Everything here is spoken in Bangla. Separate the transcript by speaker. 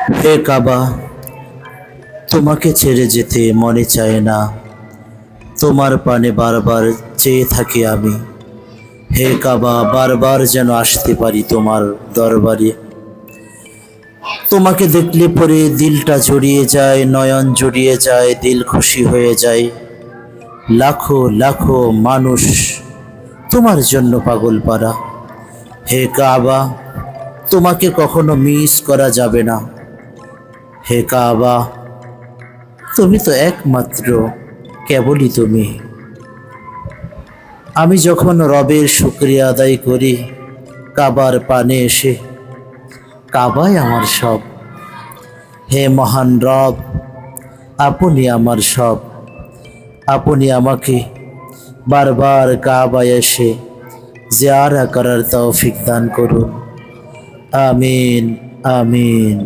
Speaker 1: হে কাবা, তোমাকে ছেড়ে যেতে মনে চায় না, তোমার পানে বারবার চেয়ে থাকি আমি। হে কাবা, বারবার যেন আসতে পারি তোমার দরবারে। তোমাকে দেখলে পরে দিলটা জড়িয়ে যায়, নয়ন জড়িয়ে যায়, দিল খুশি হয়ে যায়। লাখো লাখো মানুষ তোমার জন্য পাগল পারা। হে কাবা, তোমাকে কখনো মিস করা যাবে না। হে কাবা, তুমি তো একমাত্র, কেবলই তুমি। আমি যখন রবের শুকরিয়া আদায় করি কাবার পানে এসে, কাবাই আমার সব। হে মহান রব, আপনি আমার সব। আপনি আমাকে বারবার কাবায় এসে জিয়ারা করার তৌফিক দান করুন। আমিন, আমিন।